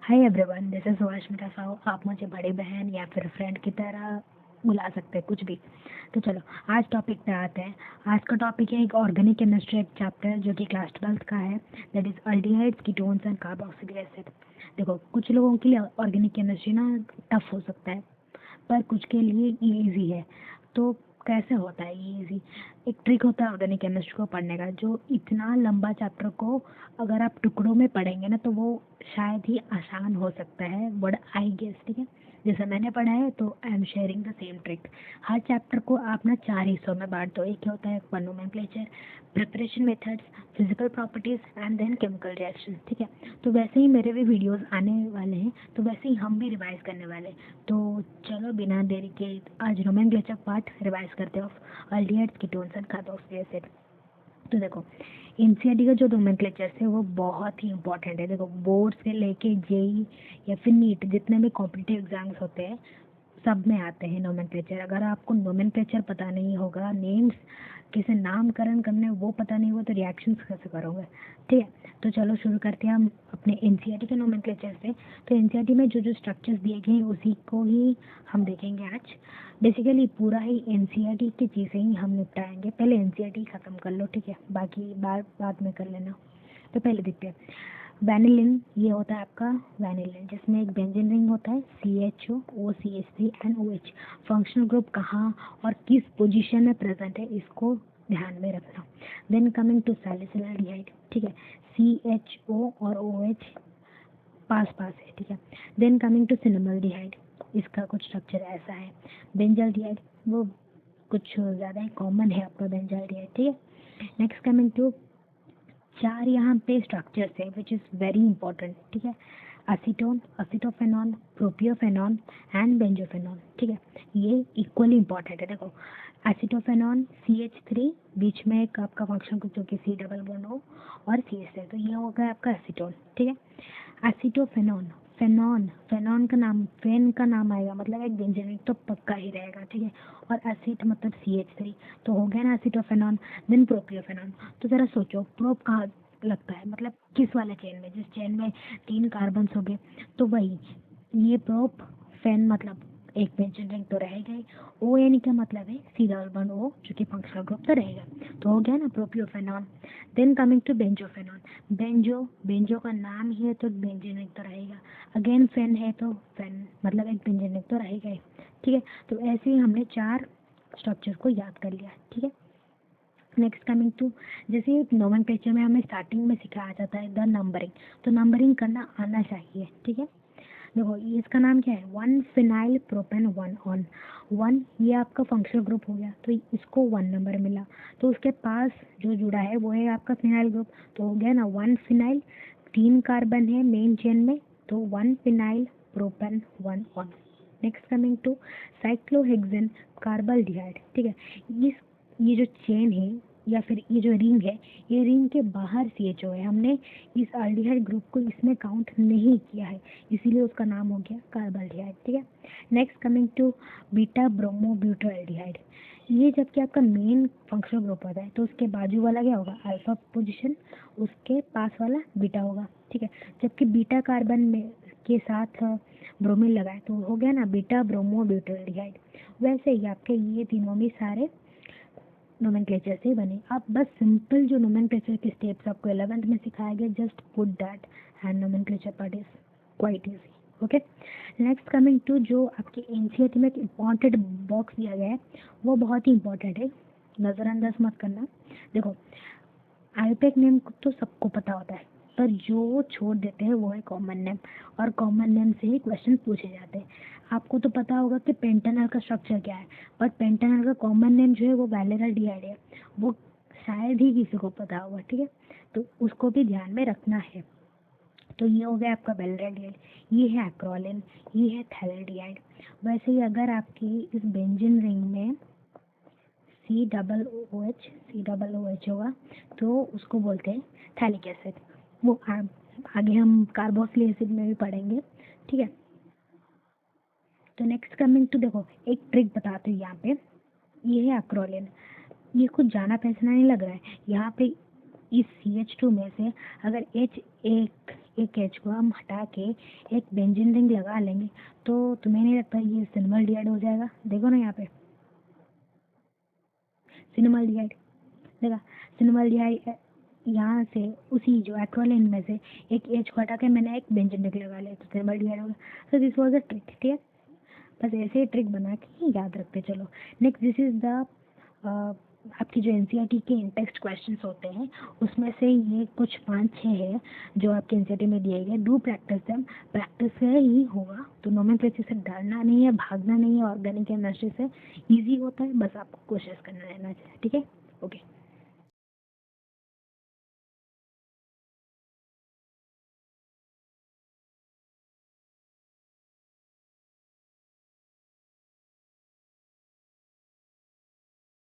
Hi everyone, this is Subhasmita Sahu. आप मुझे बड़ी बहन या फिर फ्रेंड की तरह बुला सकते हैं, कुछ भी। तो चलो आज टॉपिक पे आते हैं। आज का टॉपिक है एक ऑर्गेनिक केमिस्ट्री एक चैप्टर जो कि क्लास 12th का है, that is aldehydes, ketones and carboxylic acid. देखो, कुछ लोगों के लिए ऑर्गेनिक केमिस्ट्री ना टफ हो सकता है, पर कुछ के लिए ये इजी है। तो कैसे होता है ये इजी? एक ट्रिक होता है ऑर्गेनिक केमिस्ट्री को पढ़ने का, जो इतना लंबा चैप्टर को अगर आप टुकड़ों में पढ़ेंगे ना तो वो शायद ही आसान हो सकता है, बट आई गेस, ठीक है। जैसे मैंने पढ़ा है तो I am sharing the same trick. Her chapter को आप ना 4 हिस्सों में बांट दो। एक होता है nomenclature, preparation methods, physical properties and then chemical reactions, ठीक है। तो वैसे ही मेरे भी वीडियोस आने वाले हैं, तो वैसे ही हम भी रिवाइज करने वाले हैं। तो चलो बिना देरी के आज नोमेनक्लेचर पार्ट रिवाइज करते हैं of aldehydes, ketones and carboxylic acid. तो देखो, एनसीईआरटी का जो नोमेनक्लेचर है वो बहुत ही इंपॉर्टेंट है। देखो, बोर्ड से लेके जेई या फिर नीट, जितने भी कॉम्पिटिटिव एग्जाम्स होते हैं सब में आते हैं नोमेनक्लेचर। अगर आपको नोमेनक्लेचर पता नहीं होगा, नेम्स कैसे नामकरण करने वो पता नहीं हुआ, तो रिएक्शंस कैसे करोगे, ठीक है। तो चलो शुरू करते हैं हम अपने एनसीईआरटी के नोमेनक्लेचर से। तो एनसीईआरटी में जो जो स्ट्रक्चर्स दिए गए हैं उसी को ही हम देखेंगे आज। बेसिकली पूरा ही एनसीईआरटी की चीज़ें ही हम निपटाएंगे। पहले एनसीईआरटी ख़त्म कर लो, ठीक है, बाकी बाद में कर लेना। तो पहले देखते हैं वैनिलिन। ये होता है आपका वैनिलिन, जिसमें एक बेंजीन रिंग होता है, CHO, OCH3 and OH। Functional group कहाँ और किस पोजीशन में प्रेजेंट है इसको ध्यान में रखना। देन कमिंग टू सैलिसिलडिहाइड, ठीक है, CHO और OH पास पास है, ठीक है। देन कमिंग टू सिनेमल्डिहाइड, इसका कुछ स्ट्रक्चर ऐसा है। बेंजल्डिहाइड वो कुछ ज़्यादा ही कॉमन है आपका बेंजल्डिहाइड, ठीक है। नेक्स्ट कमिंग टू 4 यहाँ पे स्ट्रक्चर्स है विच इज़ वेरी इंपॉर्टेंट, ठीक है। असीटोन, असीटोफेनॉन, प्रोपियोफेनॉन एंड बेंजोफेनॉन, ठीक है। ये इक्वली इंपॉर्टेंट है। देखो, एसिटोफेनॉन CH3, बीच में एक आपका फंक्शन जो कि C डबल बॉन्ड हो और CH है, तो ये हो गया आपका एसीटोन, ठीक है। एसिटोफेनॉन, फेनॉन, फेनॉन का नाम, फेन का नाम आएगा मतलब एक बेंजीन तो पक्का ही रहेगा, ठीक है। और एसिड मतलब CH3, तो हो गया ना एसिटोफेनॉन। देन प्रोपियोफेनॉन। तो जरा सोचो, प्रोप कहाँ लगता है, मतलब किस वाले चेन में, जिस चेन में 3 कार्बन्स हो गए, तो वही ये प्रोप। फेन मतलब एक बेंजीन रिंग तो रहेगा ही। ओ यानी क्या मतलब है, सी डबल बॉन्ड O, जो कि फंक्शनल ग्रुप तो रहेगा। तो हो गया ना propiophenone. Then coming to benzophenone. Benzo, benzo का नाम ही है तो बेंजीन रिंग तो रहेगा। अगेन फेन है तो फेन मतलब एक बेंजीन रिंग तो रहेगा ही, ठीक है। तो ऐसे ही हमने 4 स्ट्रक्चर को याद कर लिया, ठीक है। नेक्स्ट कमिंग टू, जैसे नोमेनक्लेचर में हमें स्टार्टिंग में सिखाया जाता है द नंबरिंग, तो नंबरिंग करना आना चाहिए, ठीक है। देखो, ये इसका नाम क्या है, 1 फिनाइल प्रोपेन 1 ऑन 1, ये आपका फंक्शनल ग्रुप हो गया, तो इसको 1 नंबर मिला। तो उसके पास जो जुड़ा है वो है आपका फिनाइल ग्रुप, तो हो गया ना 1 फिनाइल। 3 कार्बन है मेन चेन में, तो 1 phenyl propane 1 one. Next coming to cyclohexane carbaldehyde, ठीक है। इस ये जो चेन है या फिर ये जो रिंग है, ये रिंग के बाहर CHO है, हमने इस अल्डिहाइड ग्रुप को इसमें काउंट नहीं किया है, इसीलिए उसका नाम हो गया कार्बल्डिहाइड, ठीक है। Next coming to beta bromo butyraldehyde. ये जबकि आपका मेन फंक्शनल ग्रुप होता है, तो उसके बाजू वाला क्या होगा, अल्फा पोजीशन, उसके पास वाला बीटा होगा, ठीक है। जबकि बीटा कार्बन में के साथ ब्रोमीन लगाए तो हो गया ना बीटा ब्रोमो ब्यूटाल्डिहाइड। वैसे ही आपके ये तीनों भी सारे नोमेनक्लेचर से बने। आप बस सिंपल जो नोमेनक्लेचर के स्टेप्स आपको 11th में सिखाया गया, just put that and nomenclature part is quite easy, okay. Next coming to जो आपके एनसीईआरटी में एक इम्पॉर्टेंट बॉक्स दिया गया है, वो बहुत ही इंपॉर्टेंट है, नज़रअंदाज मत करना। देखो, आईयूपैक नेम तो सबको पता होता है, पर जो छोड़ देते हैं वो है कॉमन नेम, और कॉमन नेम से ही क्वेश्चन पूछे जाते हैं। आपको तो पता होगा कि पेंटानल का स्ट्रक्चर क्या है, बट पेंटानल का कॉमन नेम जो है वो वैलेराल्डिहाइड है, वो शायद ही किसी को पता होगा, ठीक है। तो उसको भी ध्यान में रखना है। तो ये हो गया आपका वैलेराल्डिहाइड, ये है एक्रोलिन, ये है थैलेडिहाइड। वैसे ही अगर आपकी इस बेंजीन रिंग में C OOH होगा तो उसको बोलते हैं थैलिक एसिड। वो आगे हम कार्बोक्सिलिक एसिड में भी पढ़ेंगे, ठीक है। तो नेक्स्ट कमिंग टू, देखो एक ट्रिक बताते हैं यहाँ पे, ये है एक्रोलिन। ये कुछ जाना पहचाना नहीं लग रहा है, यहाँ पे इस CH2 में से अगर एक H को हम हटा के एक बेंजीन रिंग लगा लेंगे तो तुम्हें नहीं लगता ये सिनेमाल्डिहाइड हो जाएगा? देखो ना यहाँ पे सिनेमाल्डिहाइड, देखा सिनेमाल्डिहाइड। यहाँ से उसी जो एक्रोलिन में से एक H को हटा के मैंने एक बेंजीन रिंग लगा लिया तो सिनेमाल्डिहाइड हो गया। तो दिस वाज अ ट्रिक, ठीक है? बस ऐसे ही ट्रिक बना के ही याद रखते चलो। नेक्स्ट दिस इज द आपकी जो एनसीईआरटी के टेक्स्ट क्वेश्चंस होते हैं उसमें से ये कुछ 5-6 है जो आपके एनसीईआरटी में दिए गए। डू प्रैक्टिस देम, प्रैक्टिस से ही होगा। तो नोमेनक्लेचर से डरना नहीं है, भागना नहीं है, ऑर्गेनिक केमिस्ट्री से इजी होता है, बस आपको कोशिश करना रहना चाहिए, ठीक है? ओके।